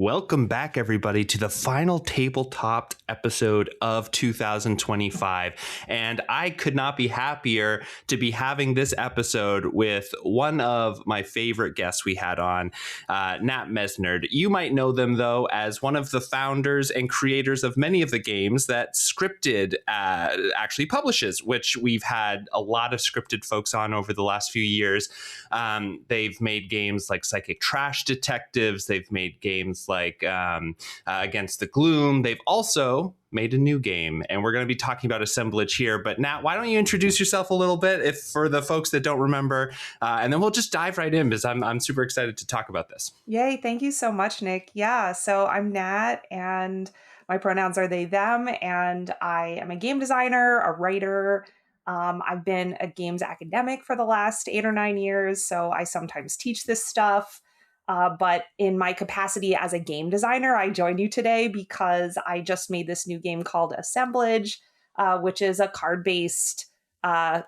Welcome back, everybody, to the final Tabletopped episode of 2025. And I could not be happier to be having this episode with one of my favorite guests we had on, Nat Mesnard. You might know them, though, as one of the founders and creators of many of the games that Scryptid actually publishes, which we've had a lot of Scryptid folks on over the last few years. They've made games like Psychic Trash Detectives. They've made games like Against the Gloom. They've also made a new game, and we're going to be talking about Assemblage here. But Nat, why don't you introduce yourself a little bit, if for the folks that don't remember, and then we'll just dive right in because I'm super excited to talk about this. Yay! Thank you so much, Nick. Yeah, so I'm Nat, and my pronouns are they, them, and I am a game designer, a writer. I've been a games academic for the last 8 or 9 years, so I sometimes teach this stuff. But in my capacity as a game designer, I joined you today because I just made this new game called Assemblage, which is a card-based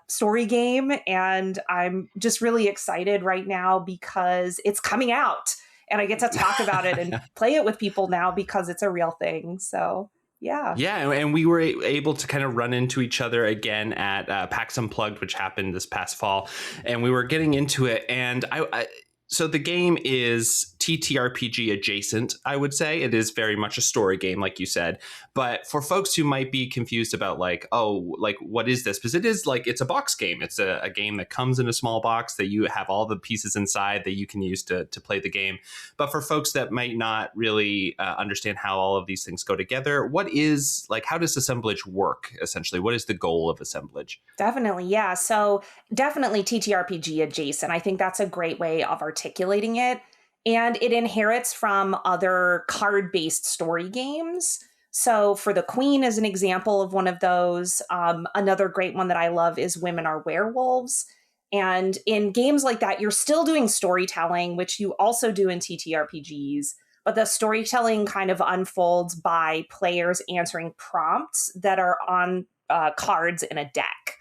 story game. And I'm just really excited right now because it's coming out and I get to talk about it and play it with people now because it's a real thing. So yeah. Yeah, and we were able to kind of run into each other again at PAX Unplugged, which happened this past fall. And we were getting into it. And so the game is TTRPG adjacent, I would say. It is very much a story game, like you said. But for folks who might be confused about what is this? Because it is it's a box game. It's a game that comes in a small box that you have all the pieces inside that you can use to play the game. But for folks that might not really understand how all of these things go together, how does Assemblage work, essentially? What is the goal of Assemblage? Definitely, yeah. So definitely TTRPG adjacent. I think that's a great way of articulating it. And it inherits from other card-based story games. So For the Queen is an example of one of those. Another great one that I love is Women Are Werewolves. And in games like that, you're still doing storytelling, which you also do in TTRPGs. But the storytelling kind of unfolds by players answering prompts that are on cards in a deck.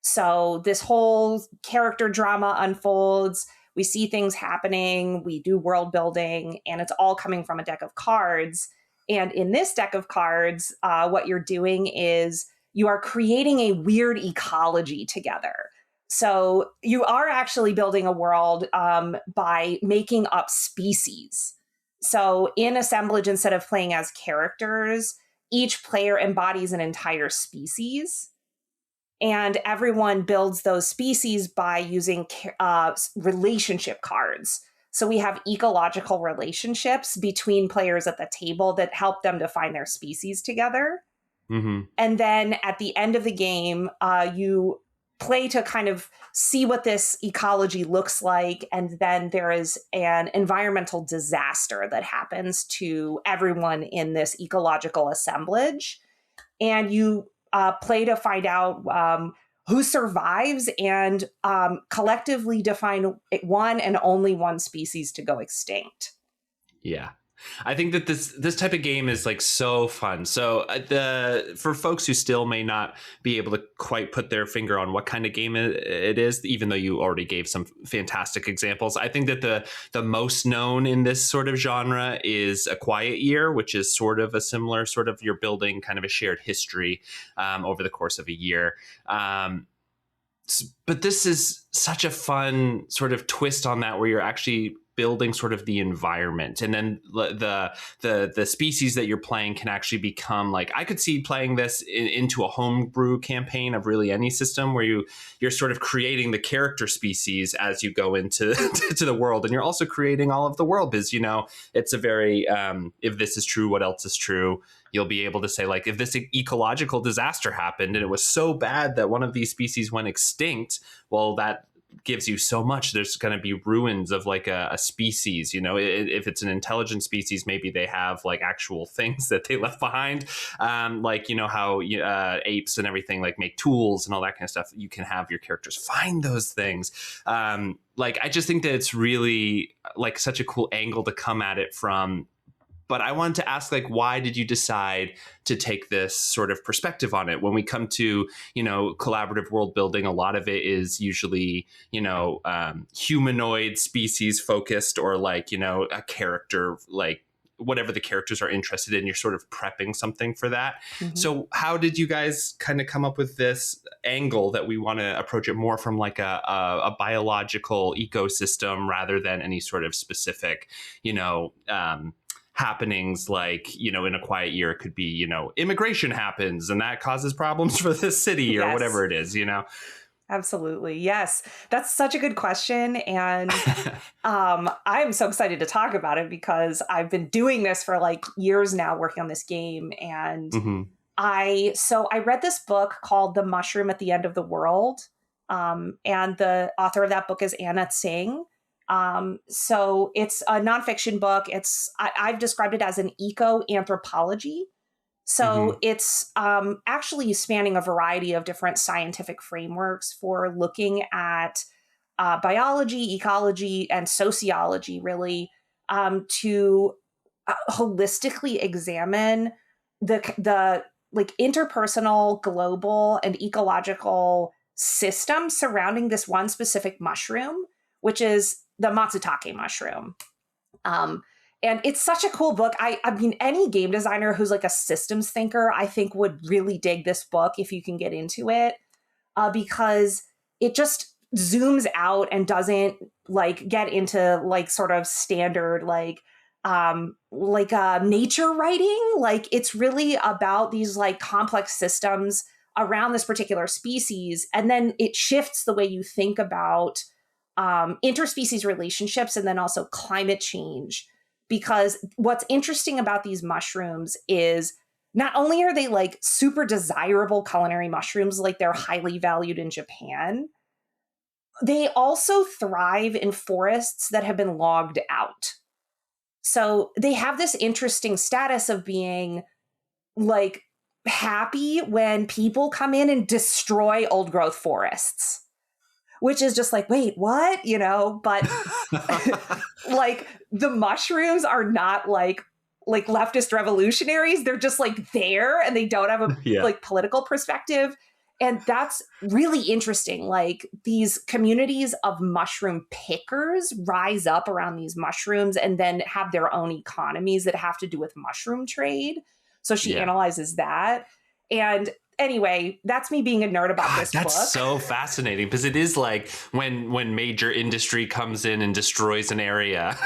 So this whole character drama unfolds. We see things happening, we do world building, and it's all coming from a deck of cards. And in this deck of cards, what you're doing is you are creating a weird ecology together. So you are actually building a world by making up species. So in Assemblage, instead of playing as characters, each player embodies an entire species. And everyone builds those species by using relationship cards. So we have ecological relationships between players at the table that help them to find their species together. Mm-hmm. And then at the end of the game, you play to kind of see what this ecology looks like. And then there is an environmental disaster that happens to everyone in this ecological assemblage. And you play to find out who survives and collectively define one and only one species to go extinct. Yeah. I think that this type of game is so fun. So for folks who still may not be able to quite put their finger on what kind of game it is, even though you already gave some fantastic examples, I think that the most known in this sort of genre is A Quiet Year, which is sort of a similar sort of, you're building kind of a shared history over the course of a year. But this is such a fun sort of twist on that, where you're actually building sort of the environment, and then the species that you're playing can actually become I could see playing this into a homebrew campaign of really any system, where you're sort of creating the character species as you go into to the world, and you're also creating all of the world, because it's a very if this is true, what else is true? You'll be able to say, if this ecological disaster happened and it was so bad that one of these species went extinct, well, that gives you so much. There's going to be ruins of a species. If it's an intelligent species, maybe they have actual things that they left behind, how apes and everything make tools and all that kind of stuff. You can have your characters find those things. I just think that it's really such a cool angle to come at it from. But I wanted to ask, why did you decide to take this sort of perspective on it? When we come to, collaborative world building, a lot of it is usually, humanoid species focused, or a character whatever the characters are interested in. You're sort of prepping something for that. Mhm. So how did you guys kind of come up with this angle that we want to approach it more from like a biological ecosystem rather than any sort of specific, happenings, like, in a quiet year, it could be, immigration happens and that causes problems for the city or Yes. whatever it is, Absolutely. Yes. That's such a good question. And I'm so excited to talk about it because I've been doing this for like years now, working on this game. And Mm-hmm. I read this book called The Mushroom at the End of the World. And the author of that book is Anna Tsing. So it's a nonfiction book. I've described it as an eco-anthropology. So it's actually spanning a variety of different scientific frameworks for looking at biology, ecology, and sociology, really, to holistically examine the like interpersonal, global, and ecological systems surrounding this one specific mushroom, which is the matsutake mushroom. And it's such a cool book. I mean, any game designer who's like a systems thinker, I think would really dig this book if you can get into it, because it just zooms out and doesn't like get into like sort of standard nature writing. Like it's really about these like complex systems around this particular species, and then it shifts the way you think about interspecies relationships and then also climate change. Because what's interesting about these mushrooms is not only are they like super desirable culinary mushrooms, like they're highly valued in Japan, they also thrive in forests that have been logged out. So they have this interesting status of being like happy when people come in and destroy old growth forests, which is just like, wait, what? But like the mushrooms are not like leftist revolutionaries. They're just like there and they don't have a like political perspective. And that's really interesting. Like these communities of mushroom pickers rise up around these mushrooms and then have their own economies that have to do with mushroom trade. So she analyzes that. And anyway, that's me being a nerd about this book. That's so fascinating because it is like when major industry comes in and destroys an area,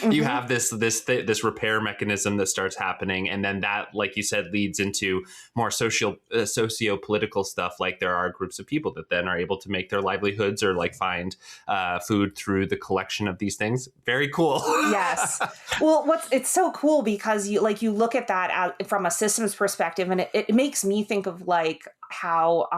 you have this repair mechanism that starts happening, and then that, like you said, leads into more socio-political stuff. Like there are groups of people that then are able to make their livelihoods or like find food through the collection of these things. Very cool. Yes. Well, it's so cool because you look at that from a systems perspective, and it makes me think of like how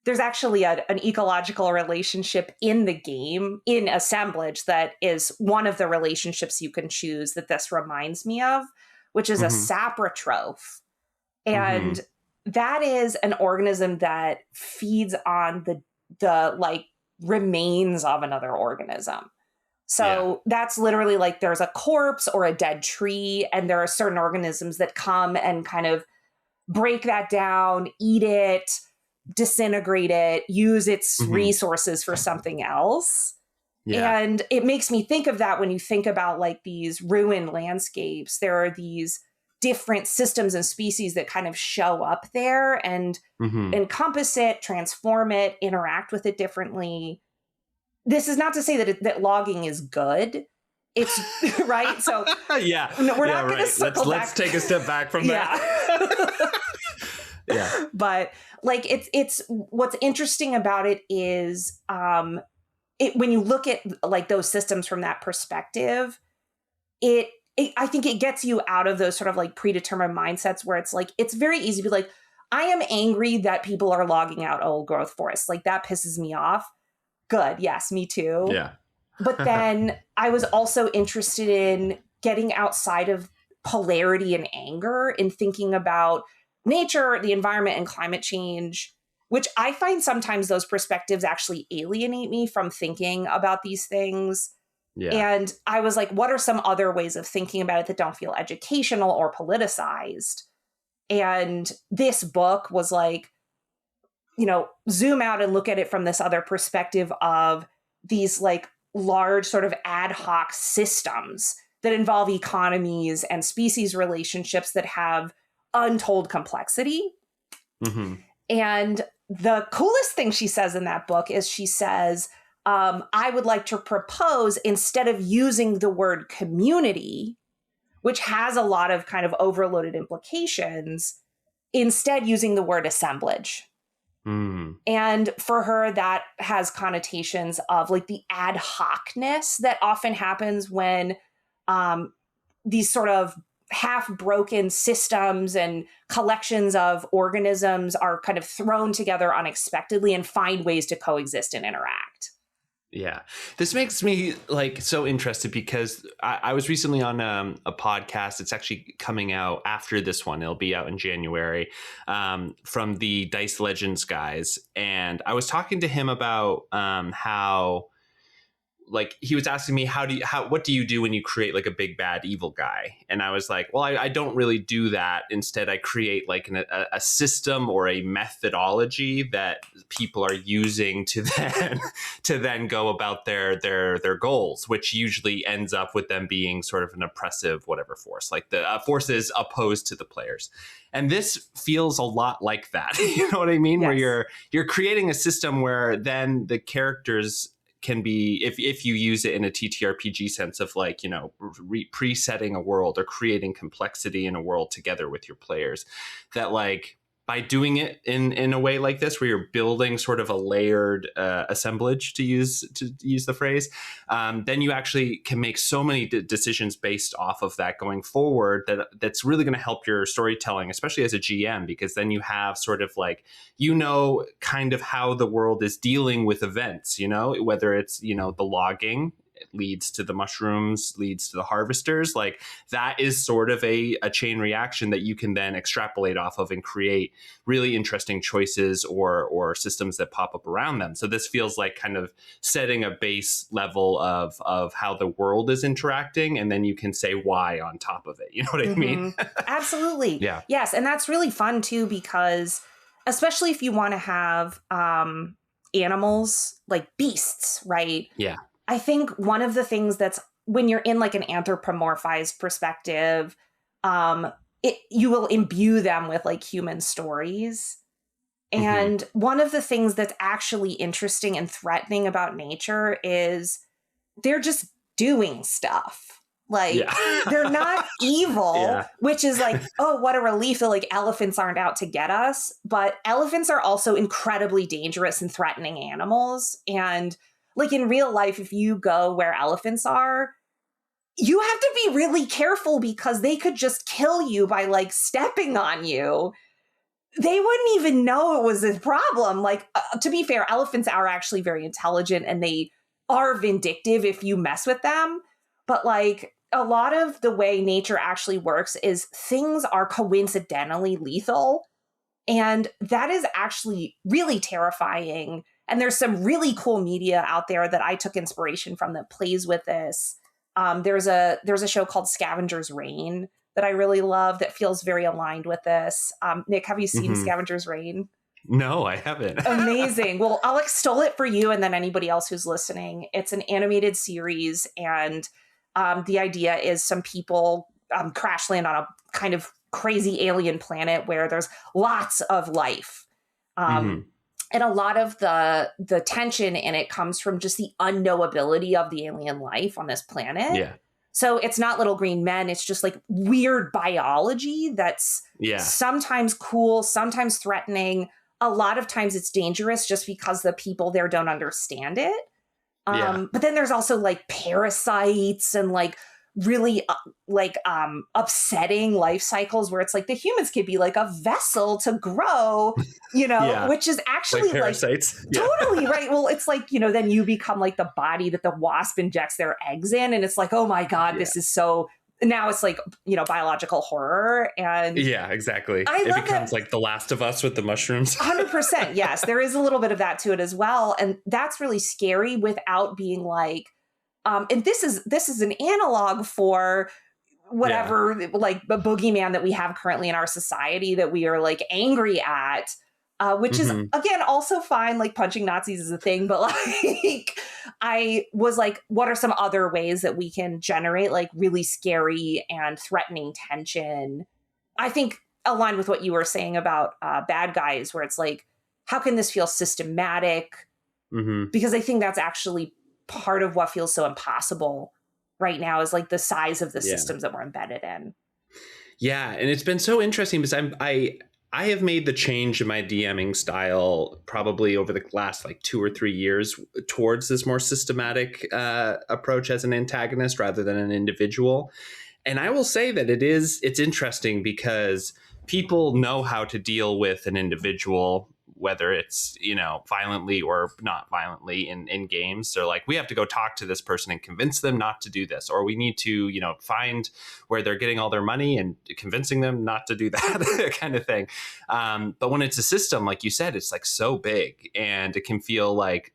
there's actually an ecological relationship in the game in Assemblage that is one of the relationships you can choose that this reminds me of, which is a saprotroph. And that is an organism that feeds on the like remains of another organism. So that's literally like there's a corpse or a dead tree, and there are certain organisms that come and kind of break that down, eat it, disintegrate it, use its resources for something else. Yeah. And it makes me think of that when you think about like these ruined landscapes. There are these different systems and species that kind of show up there and encompass it, transform it, interact with it differently. This is not to say that logging is good. It's right. So we're not going to circle back. Let's take a step back from that. Yeah. But like it's what's interesting about it is when you look at like those systems from that perspective, I think it gets you out of those sort of like predetermined mindsets where it's like it's very easy to be like, I am angry that people are logging out old growth forests. Like that pisses me off. Good. Yes, me too. Yeah. But then I was also interested in getting outside of polarity and anger and thinking about nature, the environment, and climate change, which I find sometimes those perspectives actually alienate me from thinking about these things. Yeah. And I was like, what are some other ways of thinking about it that don't feel educational or politicized? And this book was like, zoom out and look at it from this other perspective of these like large sort of ad hoc systems that involve economies and species relationships that have untold complexity. Mm-hmm. And the coolest thing she says in that book is she says, I would like to propose, instead of using the word community, which has a lot of kind of overloaded implications, instead using the word assemblage. Mm. And for her, that has connotations of like the ad hocness that often happens when these sort of half-broken systems and collections of organisms are kind of thrown together unexpectedly and find ways to coexist and interact. Yeah, this makes me like so interested because I was recently on a podcast. It's actually coming out after this one. It'll be out in January, from the Dice Legends guys. And I was talking to him about how, like, he was asking me, what do you do when you create like a big bad evil guy? And I was like, well, I don't really do that. Instead, I create like a system or a methodology that people are using to then go about their goals, which usually ends up with them being sort of an oppressive whatever force, like the forces opposed to the players. And this feels a lot like that. You know what I mean? Yes. Where you're creating a system where then the characters can be, if you use it in a TTRPG sense of like, you know, presetting a world or creating complexity in a world together with your players, that like by doing it in a way like this, where you're building sort of a layered assemblage, to use the phrase, then you actually can make so many decisions based off of that going forward. That's really going to help your storytelling, especially as a GM, because then you have sort of like, you know, kind of how the world is dealing with events. You know, whether it's, you know, the logging leads to the mushrooms, leads to the harvesters. Like that is sort of a chain reaction that you can then extrapolate off of and create really interesting choices or systems that pop up around them. So this feels like kind of setting a base level of how the world is interacting, and then you can say why on top of it. You know what I mean? Absolutely. Yeah. Yes. And that's really fun too, because especially if you want to have animals like beasts, right? Yeah. I think one of the things that's, when you're in like an anthropomorphized perspective, you will imbue them with like human stories. And one of the things that's actually interesting and threatening about nature is they're just doing stuff. Like they're not evil, which is like, oh, what a relief that like elephants aren't out to get us. But elephants are also incredibly dangerous and threatening animals. And like in real life, if you go where elephants are, you have to be really careful because they could just kill you by like stepping on you. They wouldn't even know it was a problem. Like, to be fair, elephants are actually very intelligent and they are vindictive if you mess with them. But like a lot of the way nature actually works is things are coincidentally lethal. And that is actually really terrifying. And there's some really cool media out there that I took inspiration from that plays with this. There's a show called Scavenger's Reign that I really love that feels very aligned with this. Nick, have you seen Scavenger's Reign? No, I haven't. Amazing. Well, I'll extol it for you and then anybody else who's listening. It's an animated series, and the idea is some people crash land on a kind of crazy alien planet where there's lots of life. And a lot of the tension in it comes from just the unknowability of the alien life on this planet. Yeah. So it's not little green men. It's just like weird biology that's sometimes cool, sometimes threatening. A lot of times it's dangerous just because the people there don't understand it. But then there's also like parasites and like really upsetting life cycles where it's like the humans could be like a vessel to grow, you know, which is actually like parasites. Totally right. Well, it's like, you know, then you become like the body that the wasp injects their eggs in. And it's like, oh my God, this is so, now it's like, you know, biological horror. And yeah, exactly. It becomes like The Last of Us with the mushrooms. 100%. Yes. There is a little bit of that to it as well. And that's really scary without being like, and this is an analog for whatever like the boogeyman that we have currently in our society that we are like angry at, which is again also fine. Like punching Nazis is a thing, but like I was like, what are some other ways that we can generate like really scary and threatening tension? I think aligned with what you were saying about bad guys, where it's like, how can this feel systematic? Mm-hmm. Because I think that's actually part of what feels so impossible right now is like the size of the systems that we're embedded in. Yeah, and it's been so interesting because I have made the change in my DMing style probably over the last like 2 or 3 years towards this more systematic approach as an antagonist rather than an individual. And I will say that it's interesting because people know how to deal with an individual, whether it's, violently or not violently in games. So like, we have to go talk to this person and convince them not to do this, or we need to, find where they're getting all their money and convincing them not to do that kind of thing. But when it's a system, like you said, it's like so big and it can feel like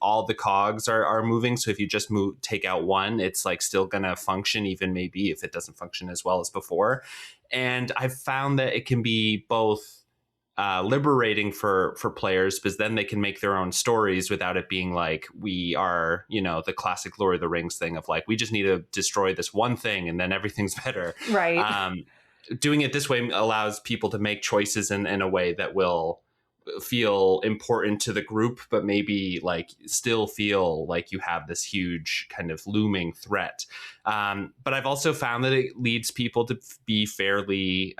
all the cogs are moving. So if you just take out one, it's like still gonna function, even maybe if it doesn't function as well as before. And I've found that it can be both liberating for players, because then they can make their own stories without it being like we are, the classic Lord of the Rings thing of like, we just need to destroy this one thing and then everything's better. Right. Doing it this way allows people to make choices in a way that will feel important to the group, but maybe like still feel like you have this huge kind of looming threat. But I've also found that it leads people to be fairly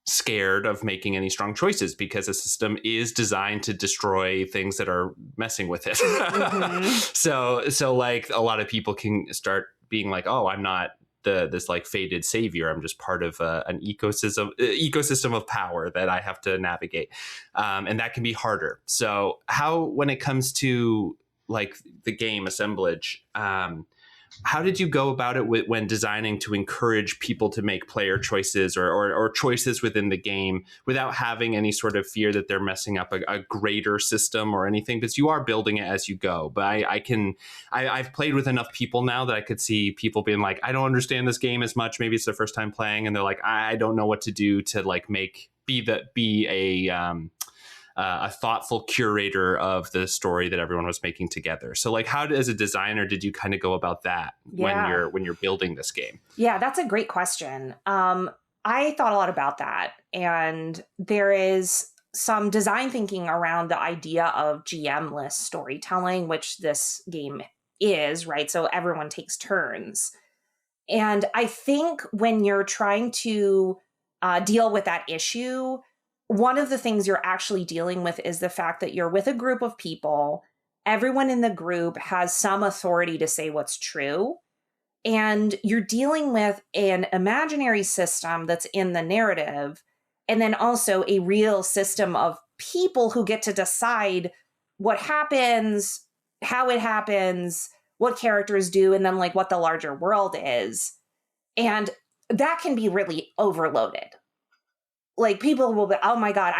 scared of making any strong choices, because a system is designed to destroy things that are messing with it. Mm-hmm. So like a lot of people can start being like, oh, I'm not this like fated savior. I'm just part of an ecosystem of power that I have to navigate. And that can be harder. So when it comes to like the game Assemblage, how did you go about it when designing to encourage people to make player choices or choices within the game without having any sort of fear that they're messing up a greater system or anything? Because you are building it as you go. But I've played with enough people now that I could see people being like, I don't understand this game as much. Maybe it's their first time playing, and they're like, I don't know what to do to like be a thoughtful curator of the story that everyone was making together. So like, how as a designer did you kind of go about that when you're building this game? Yeah, that's a great question. I thought a lot about that, and there is some design thinking around the idea of GM-less storytelling, which this game is, right? So everyone takes turns. And I think when you're trying to deal with that issue, one of the things you're actually dealing with is the fact that you're with a group of people. Everyone in the group has some authority to say what's true. And you're dealing with an imaginary system that's in the narrative, and then also a real system of people who get to decide what happens, how it happens, what characters do, and then like what the larger world is. And that can be really overloaded. Like people will be, oh my God,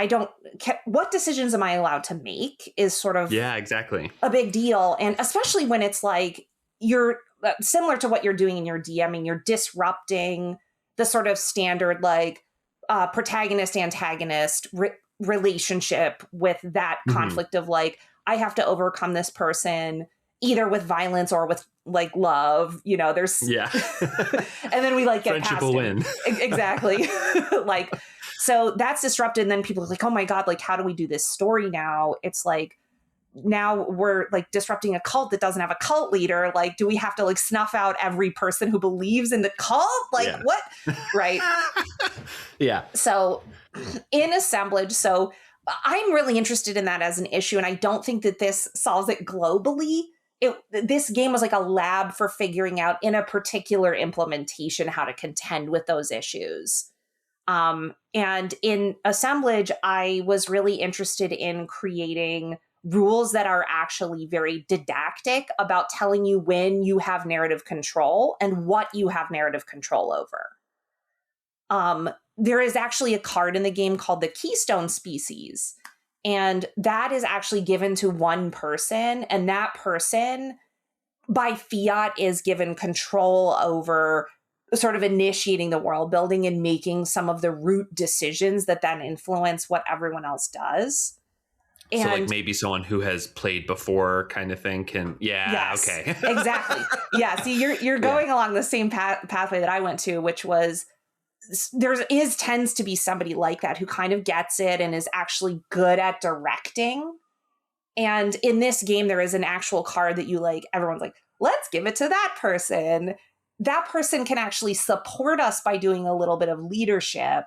what decisions am I allowed to make is sort of exactly a big deal. And especially when it's like, you're similar to what you're doing in your DMing, you're disrupting the sort of standard, like protagonist antagonist relationship with that conflict of like, I have to overcome this person either with violence or with like love, there's and then we like get friendship past will it. win. Exactly. Like, so that's disrupted. And then people are like, oh my God, like, how do we do this story now? It's like, now we're like disrupting a cult that doesn't have a cult leader. Like, do we have to like snuff out every person who believes in the cult? Like what? Right. Yeah. So in Assemblage, so I'm really interested in that as an issue. And I don't think that this solves it globally. This game was like a lab for figuring out in a particular implementation how to contend with those issues. And in Assemblage, I was really interested in creating rules that are actually very didactic about telling you when you have narrative control and what you have narrative control over. There is actually a card in the game called the Keystone Species. And that is actually given to one person, and that person by fiat is given control over sort of initiating the world building and making some of the root decisions that then influence what everyone else does. So And like maybe someone who has played before kind of thing can, yes, okay. exactly. Yeah. See, you're going along the same pathway that I went to, which was tends to be somebody like that who kind of gets it and is actually good at directing. And in this game, there is an actual card that you like, everyone's like, let's give it to that person. That person can actually support us by doing a little bit of leadership.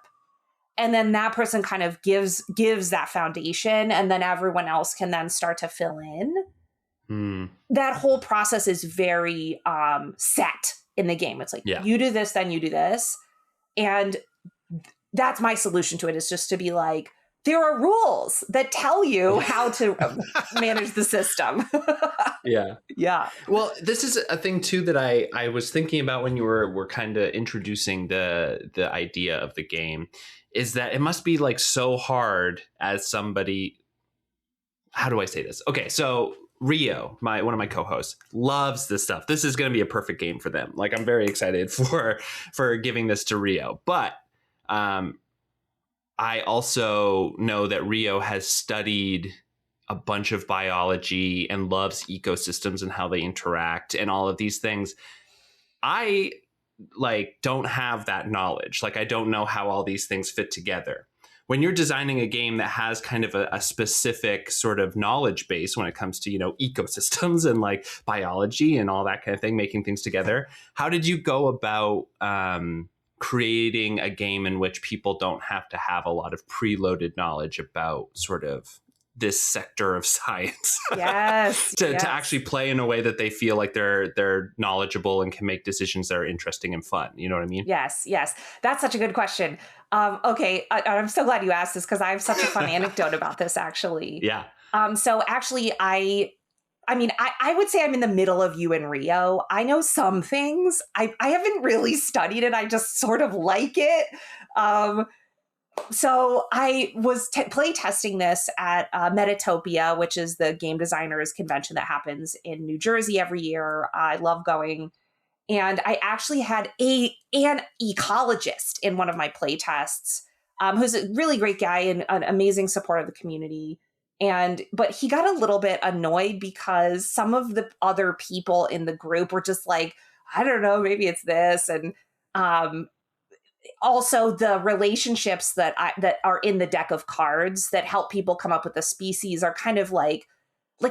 And then that person kind of gives that foundation, and then everyone else can then start to fill in. That whole process is very set in the game. It's like, you do this, then you do this. And that's my solution to it, is just to be like, there are rules that tell you how to manage the system. Yeah. Well, this is a thing too that I was thinking about when you were kind of introducing the idea of the game, is that it must be like so hard as somebody. How do I say this? Okay, so Rio, one of my co-hosts, loves this stuff. This is going to be a perfect game for them. Like, I'm very excited for giving this to Rio. But I also know that Rio has studied a bunch of biology and loves ecosystems and how they interact and all of these things. I don't have that knowledge. Like, I don't know how all these things fit together. When you're designing a game that has kind of a specific sort of knowledge base when it comes to, ecosystems and like biology and all that kind of thing, making things together, how did you go about creating a game in which people don't have to have a lot of preloaded knowledge about sort of this sector of science? Yes. to actually play in a way that they feel like they're knowledgeable and can make decisions that are interesting and fun. You know what I mean? Yes. That's such a good question. Okay. I'm so glad you asked this, because I have such a fun anecdote about this, actually. Yeah. So actually, I would say I'm in the middle of you and Rio. I know some things. I haven't really studied it. I just sort of like it. So I was play testing this at Metatopia, which is the game designers convention that happens in New Jersey every year. I love going. And I actually had an ecologist in one of my play tests, who's a really great guy and an amazing support of the community. But he got a little bit annoyed because some of the other people in the group were just like, I don't know, maybe it's this. And also the relationships that are in the deck of cards that help people come up with the species are kind of like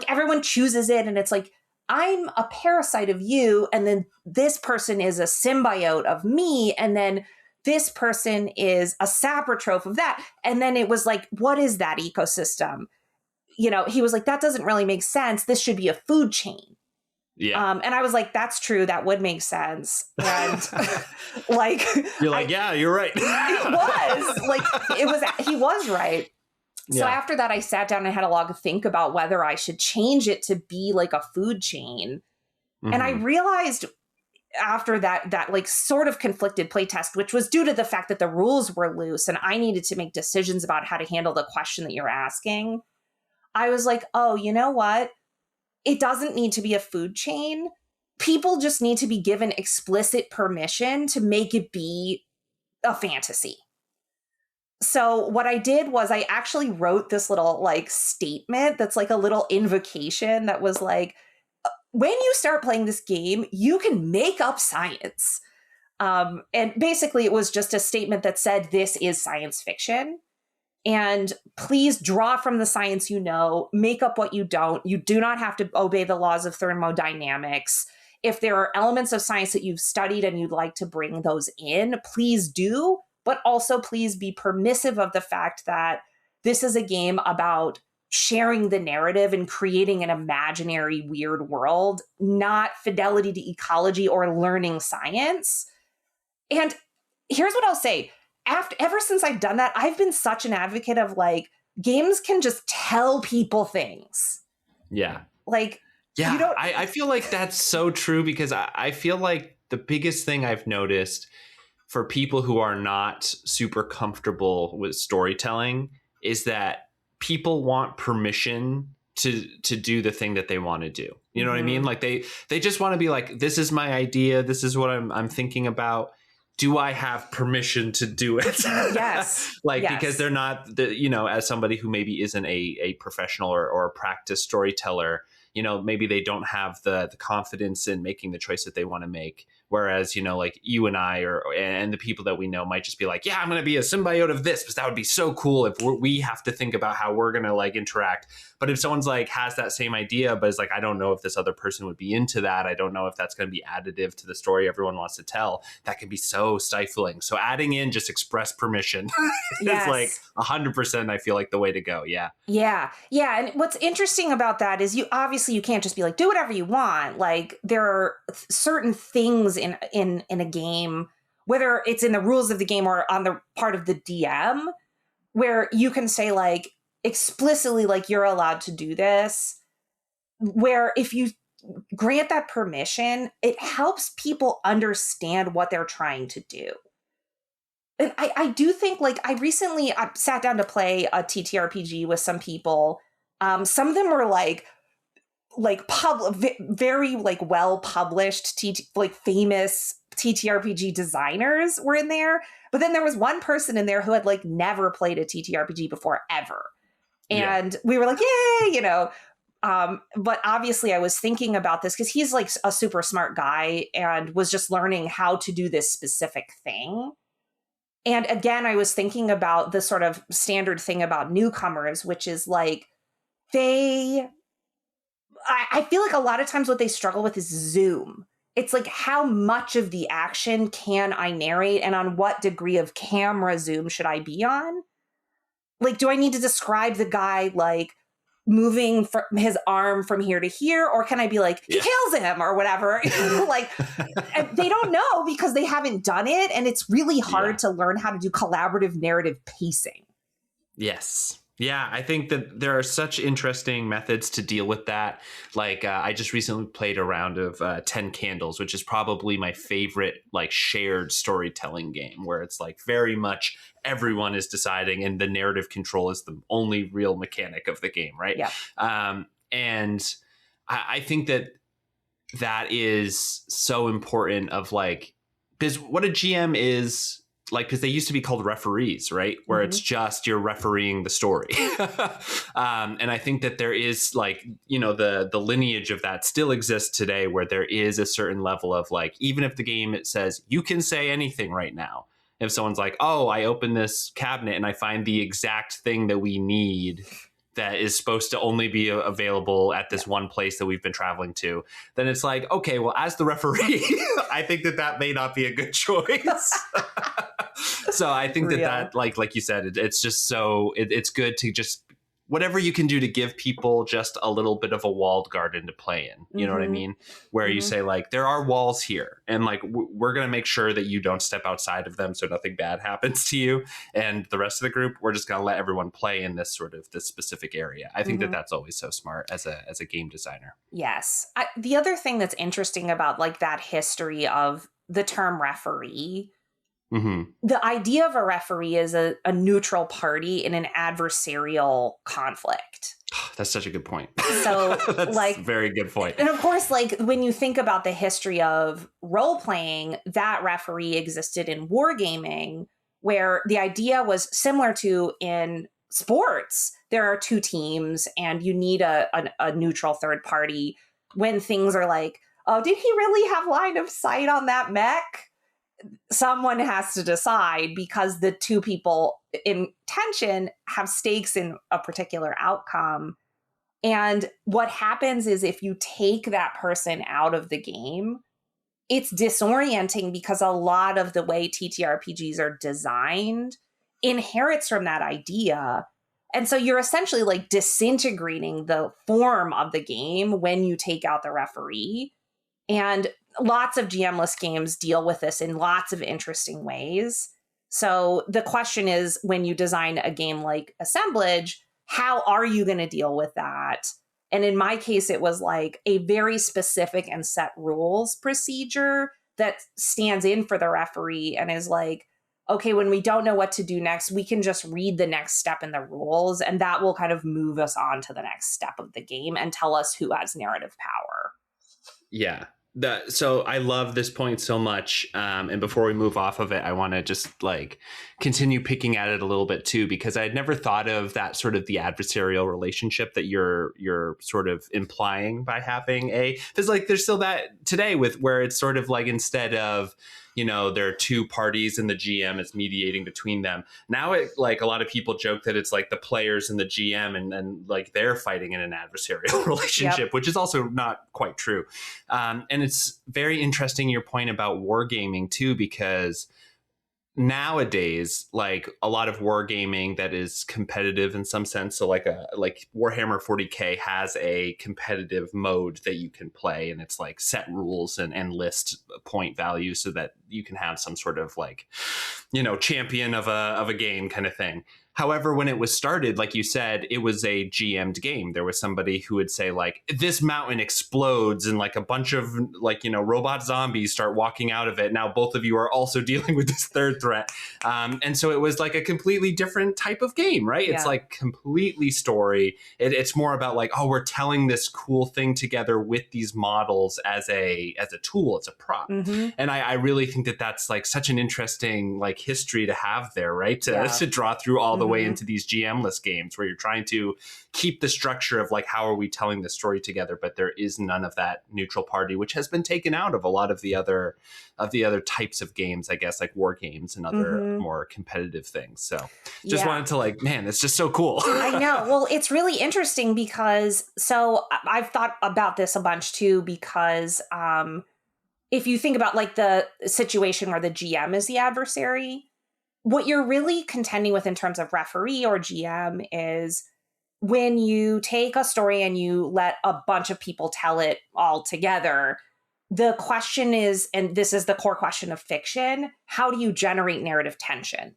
everyone chooses it. And it's like, I'm a parasite of you. And then this person is a symbiote of me. And then this person is a saprotroph of that. And then it was like, what is that ecosystem? He was like, that doesn't really make sense. This should be a food chain. Yeah. And I was like, that's true. That would make sense. And you're like, yeah, you're right. He was right. So Yeah. after that, I sat down and had a long think about whether I should change it to be like a food chain. Mm-hmm. And I realized after that like sort of conflicted playtest, which was due to the fact that the rules were loose and I needed to make decisions about how to handle the question that you're asking. I was like, oh, you know what? It doesn't need to be a food chain. People just need to be given explicit permission to make it be a fantasy. So what I did was I actually wrote this little like statement that's like a little invocation that was like, when you start playing this game, you can make up science. And basically it was just a statement that said, this is science fiction. And please draw from the science make up what you don't. You do not have to obey the laws of thermodynamics. If there are elements of science that you've studied and you'd like to bring those in, please do. But also please be permissive of the fact that this is a game about sharing the narrative and creating an imaginary weird world, not fidelity to ecology or learning science. And here's what I'll say. Ever since I've done that, I've been such an advocate of like, games can just tell people things. Yeah. I feel like that's so true, because I feel like the biggest thing I've noticed for people who are not super comfortable with storytelling is that people want permission to do the thing that they want to do. You know what I mean? Like they just want to be like, this is my idea. This is what I'm thinking about. do I have permission to do it? Yes. Like, yes. because they're not, as somebody who maybe isn't a professional or a practiced storyteller, maybe they don't have the confidence in making the choice that they want to make. Whereas, like you and I and the people that we know might just be like, yeah, I'm going to be a symbiote of this, because that would be so cool if we have to think about how we're going to like interact. But if someone's like has that same idea, but is like, I don't know if this other person would be into that. I don't know if that's going to be additive to the story everyone wants to tell. That can be so stifling. So adding in just express permission is like 100%, I feel like, the way to go. Yeah. Yeah. Yeah. And what's interesting about that is you can't just be like, do whatever you want. Like there are certain things in a game, whether it's in the rules of the game or on the part of the DM, where you can say like explicitly, like, you're allowed to do this, where if you grant that permission, it helps people understand what they're trying to do. And I do think, like, I recently sat down to play a TTRPG with some people. Some of them were very like well published, famous TTRPG designers were in there. But then there was one person in there who had like never played a TTRPG before ever. And we were like, yay, but obviously I was thinking about this because he's like a super smart guy and was just learning how to do this specific thing. And again, I was thinking about the sort of standard thing about newcomers, which is like I feel like a lot of times what they struggle with is zoom. It's like, how much of the action can I narrate and on what degree of camera zoom should I be on? Like, do I need to describe the guy like moving from his arm from here to here, or can I be like, he kills him or whatever? Like, they don't know because they haven't done it, and it's really hard to learn how to do collaborative narrative pacing. Yes. Yeah, I think that there are such interesting methods to deal with that. Like, I just recently played a round of 10 Candles, which is probably my favorite, like, shared storytelling game, where it's like very much everyone is deciding and the narrative control is the only real mechanic of the game, right? Yeah. And I think that is so important of like, because what a GM is, like, because they used to be called referees, right? Where it's just you're refereeing the story. And I think that there is like, the lineage of that still exists today, where there is a certain level of like, even if the game it says you can say anything right now, if someone's like, oh, I open this cabinet and I find the exact thing that we need that is supposed to only be available at this one place that we've been traveling to, then it's like, okay, well, as the referee, I think that may not be a good choice. So I think that like you said, it's just so it's good to just whatever you can do to give people just a little bit of a walled garden to play in. You know what I mean? Where you say like, there are walls here, and like we're going to make sure that you don't step outside of them so nothing bad happens to you. And the rest of the group, we're just going to let everyone play in this specific area. I think that that's always so smart as a game designer. Yes. The other thing that's interesting about like that history of the term referee, the idea of a referee is a neutral party in an adversarial conflict. That's such a good point. So that's like a very good point. And of course, like when you think about the history of role playing, that referee existed in wargaming, where the idea was similar to in sports. There are two teams and you need a neutral third party when things are like, oh, did he really have line of sight on that mech? Someone has to decide, because the two people in tension have stakes in a particular outcome. And what happens is if you take that person out of the game, it's disorienting, because a lot of the way TTRPGs are designed inherits from that idea. And so you're essentially like disintegrating the form of the game when you take out the referee. And lots of GM-less games deal with this in lots of interesting ways. So the question is, when you design a game like Assemblage, how are you going to deal with that? And in my case, it was like a very specific and set rules procedure that stands in for the referee and is like, okay, when we don't know what to do next, we can just read the next step in the rules, and that will kind of move us on to the next step of the game and tell us who has narrative power. Yeah. So I love this point so much. And before we move off of it, I want to just like continue picking at it a little bit too, because I had never thought of that sort of the adversarial relationship that you're sort of implying by having there's still that today with where it's sort of like instead of, there are two parties and the GM is mediating between them. Now it like a lot of people joke that it's like the players and the GM and like they're fighting in an adversarial relationship, which is also not quite true. And it's very interesting your point about wargaming too, because nowadays, like a lot of wargaming that is competitive in some sense. So like Warhammer 40K has a competitive mode that you can play, and it's like set rules and list point values so that you can have some sort of like, champion of a game kind of thing. However, when it was started, like you said, it was a GM'd game. There was somebody who would say like, this mountain explodes and like a bunch of like, robot zombies start walking out of it. Now, both of you are also dealing with this third threat. And so it was like a completely different type of game, right? It's like completely story. It's more about like, oh, we're telling this cool thing together with these models as a tool, as a prop. Mm-hmm. And I really think that that's like such an interesting like history to have there, right? To draw through all the way into these GM-less games where you're trying to keep the structure of like, how are we telling the story together? But there is none of that neutral party, which has been taken out of a lot of the other types of games, I guess, like war games and other more competitive things. So just wanted to like, man, it's just so cool. I know. Well, it's really interesting because I've thought about this a bunch too, because if you think about like the situation where the GM is the adversary, what you're really contending with in terms of referee or GM is when you take a story and you let a bunch of people tell it all together, the question is, and this is the core question of fiction, how do you generate narrative tension?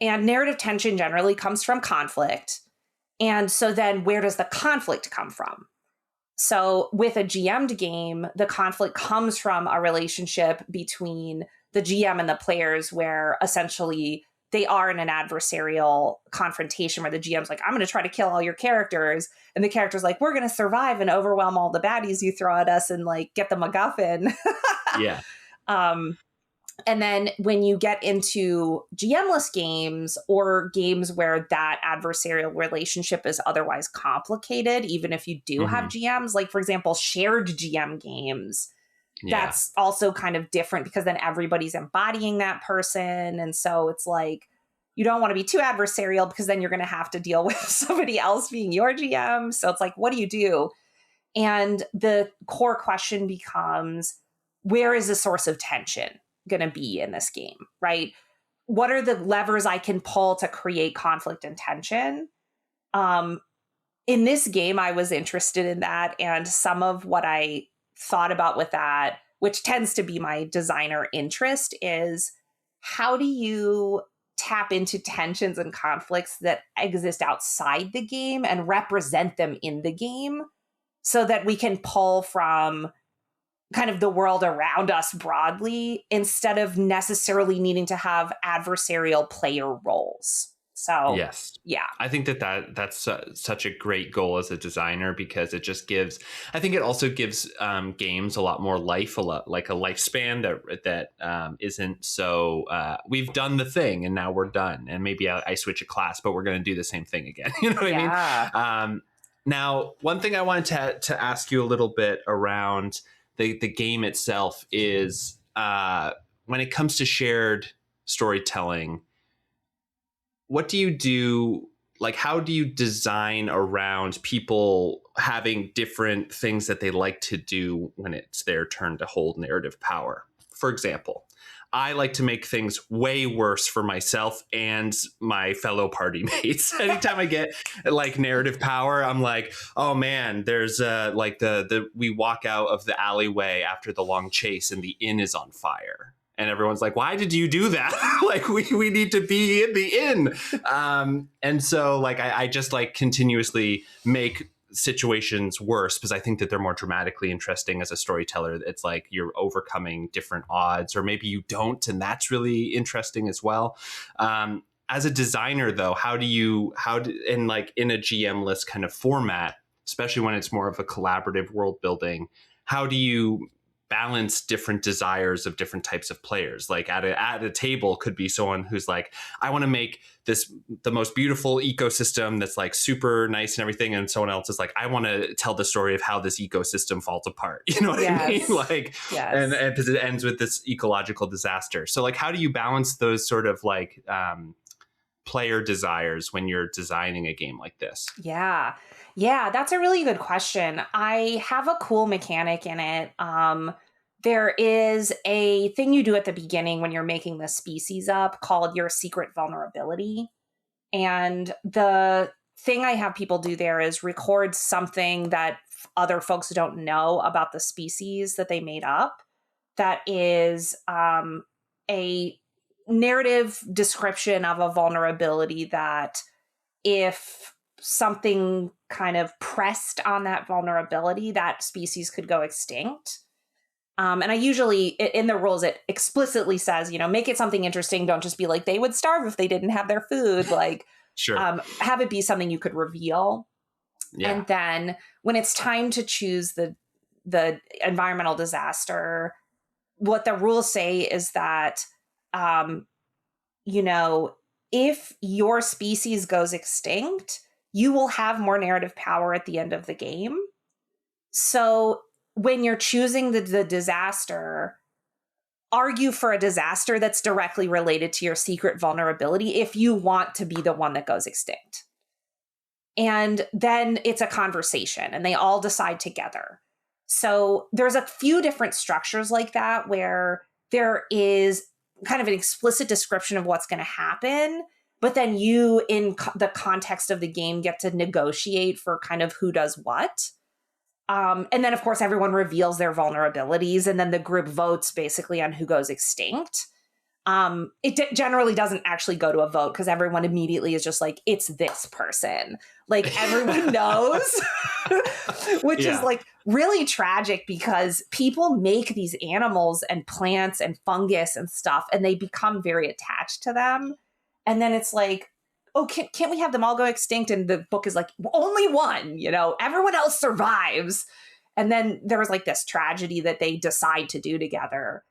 And narrative tension generally comes from conflict. And so then where does the conflict come from? So with a GM'd game, the conflict comes from a relationship between the GM and the players where essentially they are in an adversarial confrontation where the GM's like, I'm going to try to kill all your characters. And the character's like, we're going to survive and overwhelm all the baddies you throw at us and like get the MacGuffin. Yeah. And then when you get into GM-less games or games where that adversarial relationship is otherwise complicated, even if you do have GMs, like for example, shared GM games, that's also kind of different because then everybody's embodying that person. And so it's like, you don't want to be too adversarial because then you're going to have to deal with somebody else being your GM. So it's like, what do you do? And the core question becomes, where is the source of tension going to be in this game, right? What are the levers I can pull to create conflict and tension? In this game, I was interested in that. And some of what I thought about with that, which tends to be my designer interest, is how do you tap into tensions and conflicts that exist outside the game and represent them in the game so that we can pull from kind of the world around us broadly instead of necessarily needing to have adversarial player roles. So, yes. Yeah. I think that's such a great goal as a designer because it just gives, I think it also gives games a lot more life, like a lifespan that isn't so, we've done the thing and now we're done. And maybe I switch a class, but we're going to do the same thing again. You know what I mean? Now, one thing I wanted to ask you a little bit around the game itself is when it comes to shared storytelling, what do you do? Like, how do you design around people having different things that they like to do when it's their turn to hold narrative power? For example, I like to make things way worse for myself and my fellow party mates. Anytime I get like narrative power, I'm like, oh man, there's like we walk out of the alleyway after the long chase and the inn is on fire. And everyone's like, why did you do that? Like, we need to be in the inn. And so like, I just like continuously make situations worse because I think that they're more dramatically interesting as a storyteller. It's like you're overcoming different odds, or maybe you don't. And that's really interesting as well. As a designer, though, in like in a GM-less kind of format, especially when it's more of a collaborative world building, how do you balance different desires of different types of players. Like at a table could be someone who's like, I want to make the most beautiful ecosystem that's like super nice and everything, and someone else is like, I want to tell the story of how this ecosystem falls apart. You know what I mean? Like, and because it ends with this ecological disaster. So like, how do you balance those sort of like player desires when you're designing a game like this? Yeah, that's a really good question. I have a cool mechanic in it. There is a thing you do at the beginning when you're making the species up called your secret vulnerability. And the thing I have people do there is record something that other folks don't know about the species that they made up. That is a narrative description of a vulnerability that if something kind of pressed on that vulnerability, that species could go extinct. And I usually, in the rules, it explicitly says, make it something interesting. Don't just be like, they would starve if they didn't have their food. Like, sure. Have it be something you could reveal. Yeah. And then when it's time to choose the environmental disaster, what the rules say is that, if your species goes extinct, you will have more narrative power at the end of the game. So when you're choosing the disaster, argue for a disaster that's directly related to your secret vulnerability if you want to be the one that goes extinct. And then it's a conversation and they all decide together. So there's a few different structures like that where there is kind of an explicit description of what's going to happen, but then you, in the context of the game, get to negotiate for kind of who does what. And then, of course, everyone reveals their vulnerabilities, and then the group votes basically on who goes extinct. It generally doesn't actually go to a vote because everyone immediately is just like, it's this person. Like, everyone knows, which is like really tragic because people make these animals and plants and fungus and stuff, and they become very attached to them. And then it's like, oh, can't we have them all go extinct? And the book is like, only one, everyone else survives. And then there was like this tragedy that they decide to do together.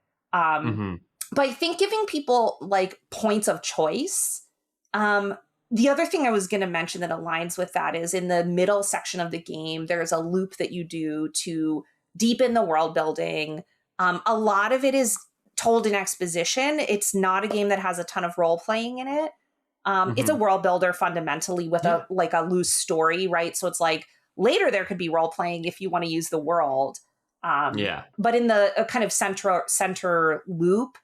But I think giving people like points of choice. The other thing I was going to mention that aligns with that is in the middle section of the game, there's a loop that you do to deepen the world building. A lot of it is told in exposition. It's not a game that has a ton of role playing in it. It's a world builder fundamentally with a loose story, right? So it's like later there could be role playing if you want to use the world. But in the kind of center loop,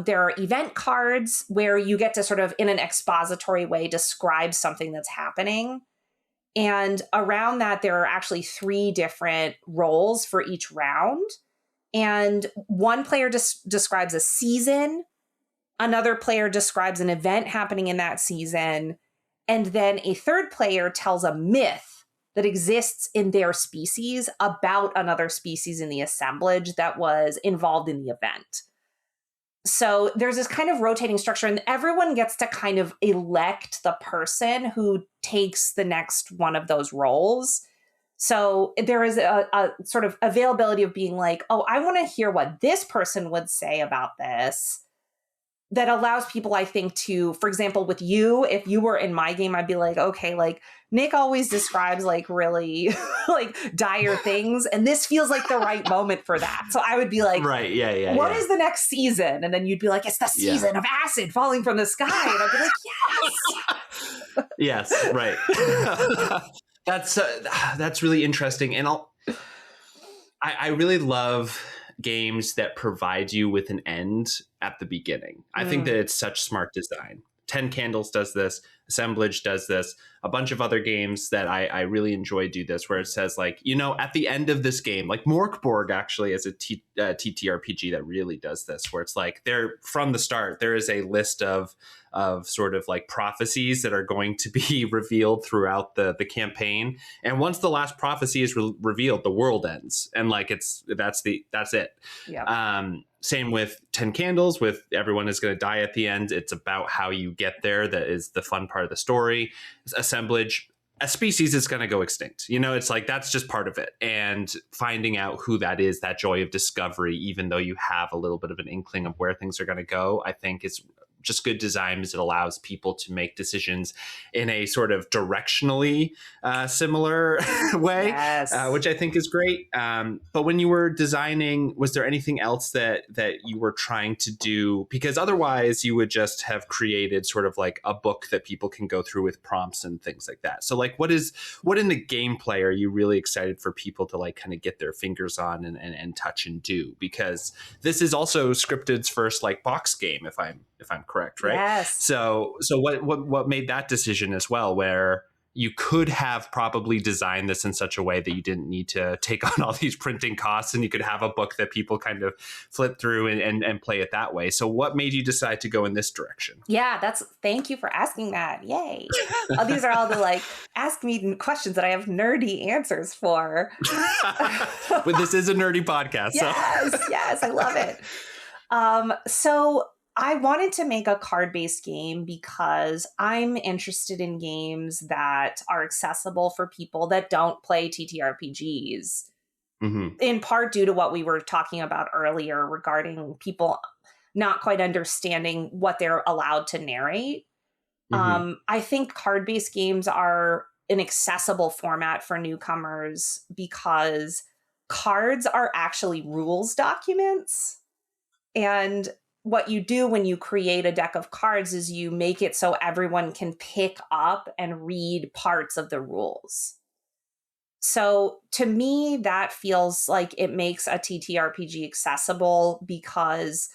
there are event cards where you get to sort of in an expository way describe something that's happening. And around that, there are actually 3 different roles for each round. And one player describes a season. Another player describes an event happening in that season. And then a third player tells a myth that exists in their species about another species in the assemblage that was involved in the event. So there's this kind of rotating structure, and everyone gets to kind of elect the person who takes the next one of those roles. So there is a sort of availability of being like, oh, I want to hear what this person would say about this. That allows people, I think, to, for example, with you, if you were in my game, I'd be like, okay, like Nick always describes like really like dire things. And this feels like the right moment for that. So I would be like, what is the next season? And then you'd be like, it's the season of acid falling from the sky. And I'd be like, yes. Yes, right. That's really interesting. And I really love games that provide you with an end at the beginning. I think that it's such smart design. 10 Candles does this. Assemblage does this. A bunch of other games that I really enjoy do this, where it says like, at the end of this game, like Morkborg actually is a TTRPG that really does this, where it's like there from the start, there is a list of sort of like prophecies that are going to be revealed throughout the campaign. And once the last prophecy is revealed, the world ends. And like that's it. Yeah. Same with 10 Candles, with everyone is going to die at the end. It's about how you get there. That is the fun part of the story. Assemblage, a species is going to go extinct. You know, it's like that's just part of it. And finding out who that is, that joy of discovery, even though you have a little bit of an inkling of where things are going to go, I think is just good design, because it allows people to make decisions in a sort of directionally similar way, Yes. which I think is great. But when you were designing, was there anything else that you were trying to do? Because otherwise you would just have created sort of like a book that people can go through with prompts and things like that. So like what in the gameplay are you really excited for people to like kind of get their fingers on and touch and do? Because this is also Scryptid's first like box game, if I'm correct, right? Yes. So what made that decision as well, where you could have probably designed this in such a way that you didn't need to take on all these printing costs, and you could have a book that people kind of flip through and play it that way. So what made you decide to go in this direction? Yeah, thank you for asking that. Yay. These are all the like, ask me questions that I have nerdy answers for. But this is a nerdy podcast. Yes, I love it. So I wanted to make a card-based game because I'm interested in games that are accessible for people that don't play TTRPGs, in part due to what we were talking about earlier regarding people not quite understanding what they're allowed to narrate. I think card-based games are an accessible format for newcomers because cards are actually rules documents. And what you do when you create a deck of cards is you make it so everyone can pick up and read parts of the rules. So to me, that feels like it makes a TTRPG accessible because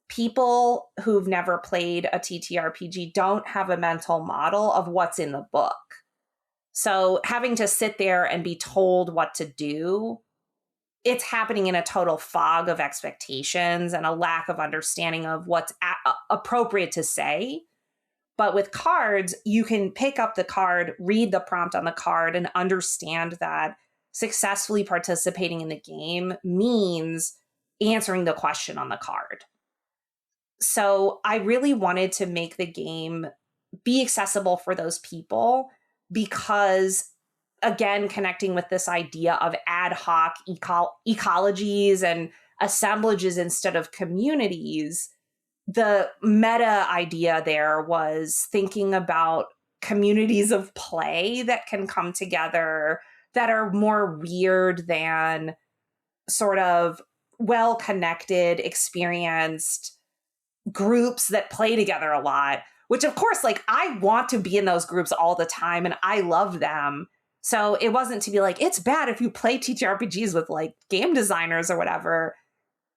people who've never played a TTRPG don't have a mental model of what's in the book. So having to sit there and be told what to do, it's happening in a total fog of expectations and a lack of understanding of what's appropriate to say. But with cards, you can pick up the card, read the prompt on the card, and understand that successfully participating in the game means answering the question on the card. So I really wanted to make the game be accessible for those people because, again, connecting with this idea of ad hoc ecologies and assemblages instead of communities, the meta idea there was thinking about communities of play that can come together that are more weird than sort of well-connected, experienced groups that play together a lot, which of course, like, I want to be in those groups all the time and I love them. So it wasn't to be like, it's bad if you play TTRPGs with like game designers or whatever.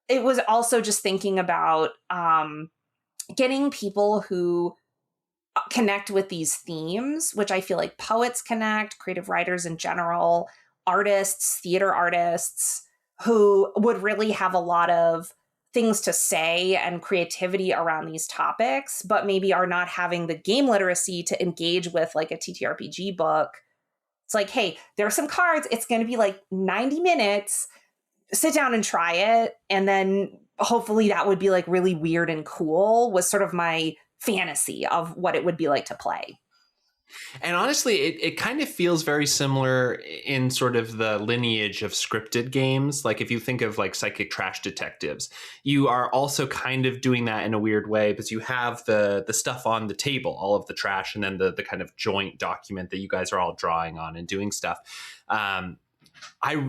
It was also just thinking about getting people who connect with these themes, which I feel like poets connect, creative writers in general, artists, theater artists, who would really have a lot of things to say and creativity around these topics, but maybe are not having the game literacy to engage with like a TTRPG book. It's like, hey, there are some cards. It's going to be like 90 minutes. Sit down and try it. And then hopefully that would be like really weird and cool, was sort of my fantasy of what it would be like to play. And honestly, it kind of feels very similar in sort of the lineage of scripted games. Like if you think of like Psychic Trash Detectives, you are also kind of doing that in a weird way because you have the stuff on the table, all of the trash, and then the kind of joint document that you guys are all drawing on and doing stuff. I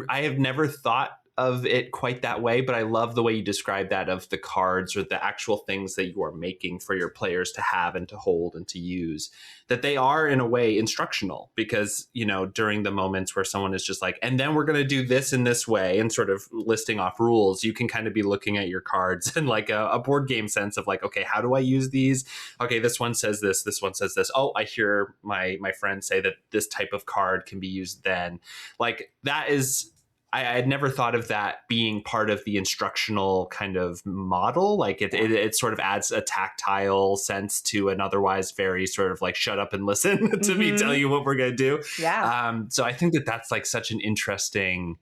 have never thought of it quite that way, but I love the way you describe that, of the cards or the actual things that you are making for your players to have and to hold and to use, that they are in a way instructional, because, you know, during the moments where someone is just like, and then we're going to do this in this way, and sort of listing off rules, you can kind of be looking at your cards in like a board game sense of like, okay, how do I use these? Okay, this one says this one says this. Oh, I hear my friend say that this type of card can be used then. Like that is, I had never thought of that being part of the instructional kind of model. Like it sort of adds a tactile sense to an otherwise very sort of like shut up and listen to me tell you what we're going to do. Yeah. So I think that that's like such an interesting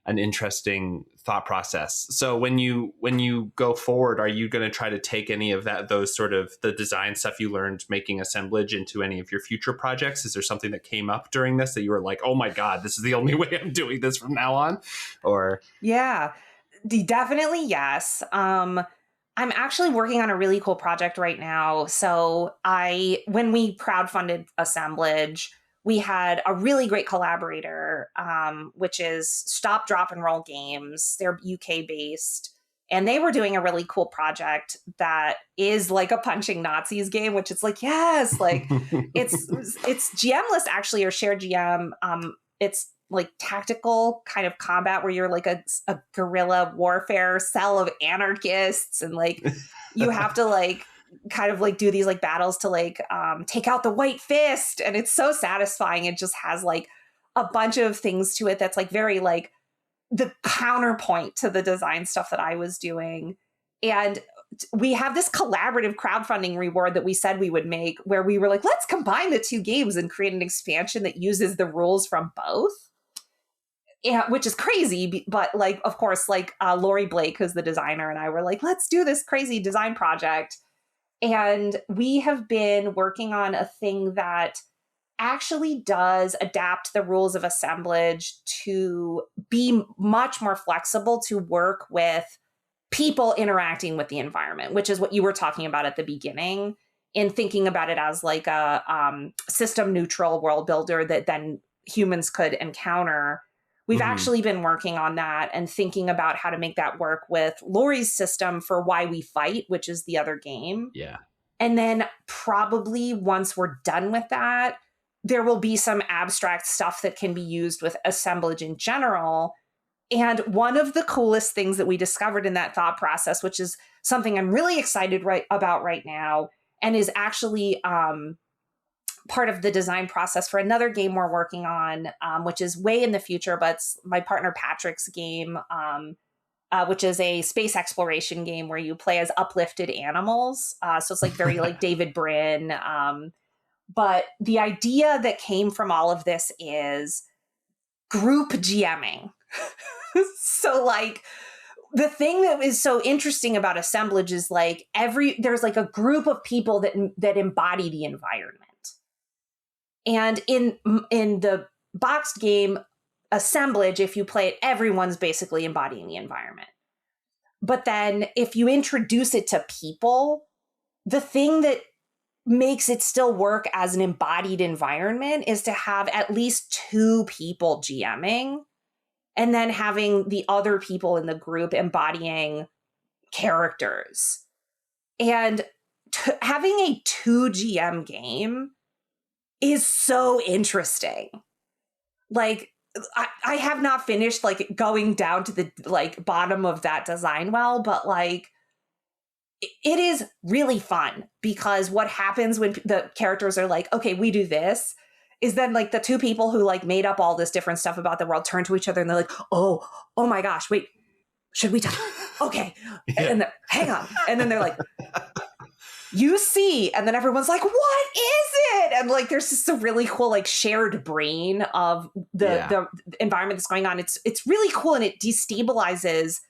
an interesting thought process. So when you go forward, are you going to try to take any of those sort of the design stuff you learned making Assemblage into any of your future projects? Is there something that came up during this that you were like, oh my God, this is the only way I'm doing this from now on? Or Yeah, definitely yes. I'm actually working on a really cool project right now. So when we crowdfunded Assemblage, we had a really great collaborator, which is Stop, Drop, and Roll Games. They're UK based. And they were doing a really cool project that is like a punching Nazis game, which it's like, yes, like it's GM-less actually, or shared GM. It's like tactical kind of combat where you're like a guerrilla warfare cell of anarchists, and like you have to like kind of like do these like battles to like take out the White Fist, and it's so satisfying. It just has like a bunch of things to it that's like very like the counterpoint to the design stuff that I was doing. And we have this collaborative crowdfunding reward that we said we would make, where we were like, let's combine the two games and create an expansion that uses the rules from both. Yeah, which is crazy, but like, of course, like Lori Blake, who's the designer, and I were like, let's do this crazy design project. And we have been working on a thing that actually does adapt the rules of Assemblage to be much more flexible to work with people interacting with the environment, which is what you were talking about at the beginning, in thinking about it as like a system neutral world builder that then humans could encounter. We've actually been working on that and thinking about how to make that work with Lori's system for Why We Fight, which is the other game. Yeah. And then probably once we're done with that, there will be some abstract stuff that can be used with Assemblage in general. And one of the coolest things that we discovered in that thought process, which is something I'm really excited about right now, and is actually part of the design process for another game we're working on, which is way in the future, but it's my partner Patrick's game, which is a space exploration game where you play as uplifted animals. So it's like very like David Brin. But the idea that came from all of this is group GMing. So like the thing that is so interesting about Assemblage is like there's like a group of people that embody the environment. And in the boxed game Assemblage, if you play it, everyone's basically embodying the environment. But then if you introduce it to people, the thing that makes it still work as an embodied environment is to have at least two people GMing, and then having the other people in the group embodying characters. And having a 2 GM game is so interesting. Like, I have not finished like going down to the like bottom of that design well, but like it is really fun, because what happens when the characters are like, okay, we do this, is then like the two people who like made up all this different stuff about the world turn to each other and they're like, oh my gosh, wait, should we talk? Okay. Yeah. And hang on. And then they're like, you see, and then everyone's like, what is it? And like, there's just a really cool, like shared brain of the environment that's going on. It's really cool. And it destabilizes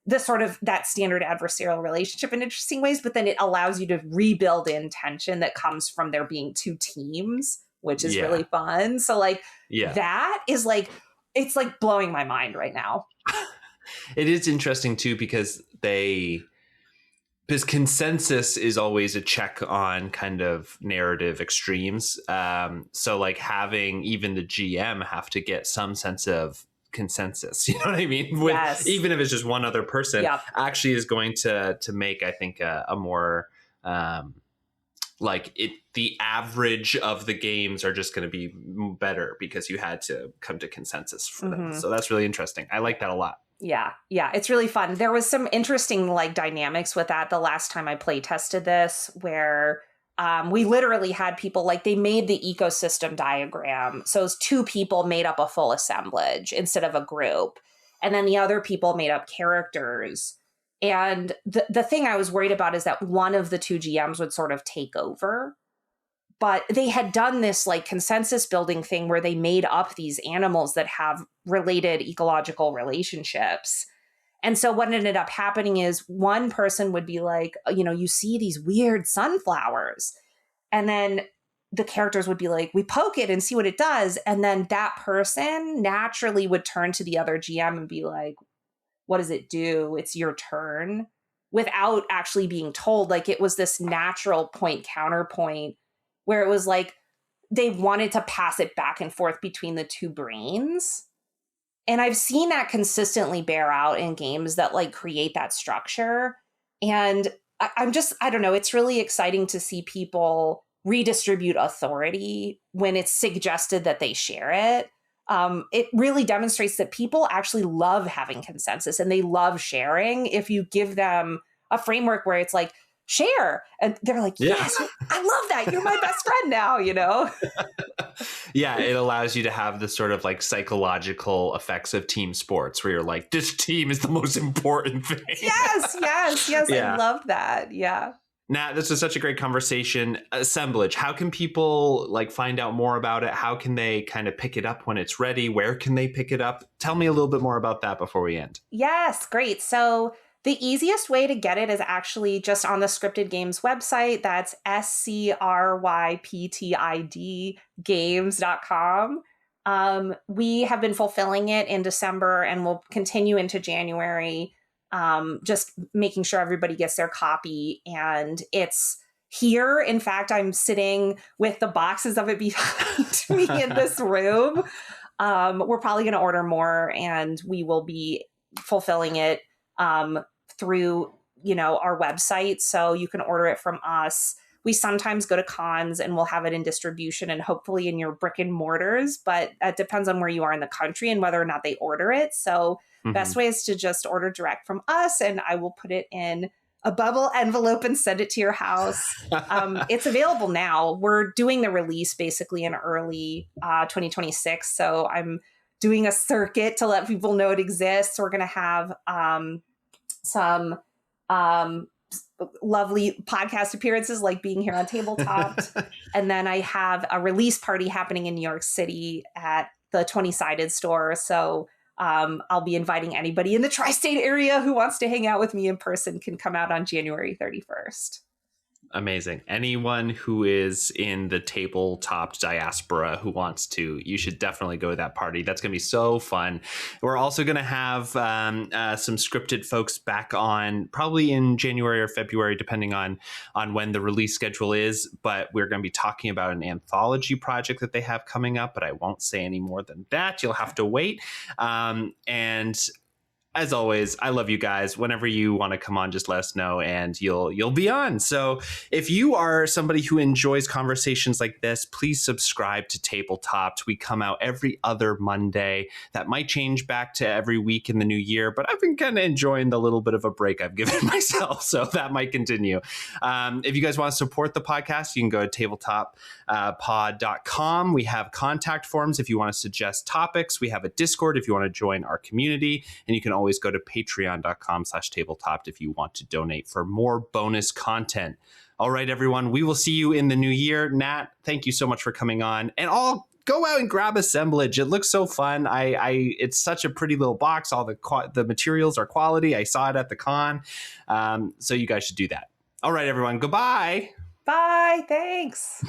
the sort of that standard adversarial relationship in interesting ways, but then it allows you to rebuild in tension that comes from there being two teams, which is really fun. So like that is like, it's like blowing my mind right now. It is interesting too, because consensus is always a check on kind of narrative extremes. So like having even the GM have to get some sense of consensus, you know what I mean? Even if it's just one other person, actually is going to make, I think, a more the average of the games are just going to be better because you had to come to consensus for them. So that's really interesting. I like that a lot. Yeah, it's really fun. There was some interesting like dynamics with that the last time I play tested this, where we literally had people like they made the ecosystem diagram. So it was two people made up a full assemblage instead of a group. And then the other people made up characters. And the thing I was worried about is that one of the two GMs would sort of take over. But they had done this like consensus building thing where they made up these animals that have related ecological relationships. And so what ended up happening is one person would be like, you see these weird sunflowers. And then the characters would be like, we poke it and see what it does. And then that person naturally would turn to the other GM and be like, what does it do? It's your turn, without actually being told. Like, it was this natural point counterpoint where it was like they wanted to pass it back and forth between the two brains. And I've seen that consistently bear out in games that like create that structure. And I don't know, it's really exciting to see people redistribute authority when it's suggested that they share it. It really demonstrates that people actually love having consensus and they love sharing if you give them a framework where it's like, share. And they're like, yes, I love that. You're my best friend now, Yeah, it allows you to have the sort of like psychological effects of team sports where you're like, this team is the most important thing. Yes. Yeah. I love that. Yeah. Nat, this was such a great conversation. Assemblage, how can people like find out more about it? How can they kind of pick it up when it's ready? Where can they pick it up? Tell me a little bit more about that before we end. Yes, great. So the easiest way to get it is actually just on the Scryptid Games website. That's SCRYPTID games.com. We have been fulfilling it in December and will continue into January, just making sure everybody gets their copy. And it's here. In fact, I'm sitting with the boxes of it behind me in this room. We're probably going to order more, and we will be fulfilling it through, our website. So you can order it from us. We sometimes go to cons and we'll have it in distribution and hopefully in your brick and mortars, but it depends on where you are in the country and whether or not they order it. So best way is to just order direct from us, and I will put it in a bubble envelope and send it to your house. It's available now. We're doing the release basically in early 2026. So I'm doing a circuit to let people know it exists. We're going to have some lovely podcast appearances like being here on Tabletopped. And then I have a release party happening in New York City at the 20-sided store. So I'll be inviting anybody in the tri-state area who wants to hang out with me in person can come out on January 31st. Amazing. Anyone who is in the Tabletopped diaspora who wants to, you should definitely go to that party. That's going to be so fun. We're also going to have some Scryptid folks back on probably in January or February, depending on when the release schedule is. But we're going to be talking about an anthology project that they have coming up, but I won't say any more than that. You'll have to wait. And as always, I love you guys. Whenever you want to come on, just let us know and you'll be on. So if you are somebody who enjoys conversations like this, please subscribe to Tabletopped. We come out every other Monday. That might change back to every week in the new year, but I've been kind of enjoying the little bit of a break I've given myself, so that might continue. If you guys want to support the podcast, you can go to tabletop.pod.com. We have contact forms if you want to suggest topics. We have a Discord if you want to join our community, and you can always go to patreon.com/tabletop if you want to donate for more bonus content. All right, everyone, we will see you in the new year. Nat, thank you so much for coming on, and I'll go out and grab Assemblage. It looks so fun. It's such a pretty little box. All the materials are quality. I saw it at the con. So you guys should do that. All right, everyone. Goodbye. Bye. Thanks.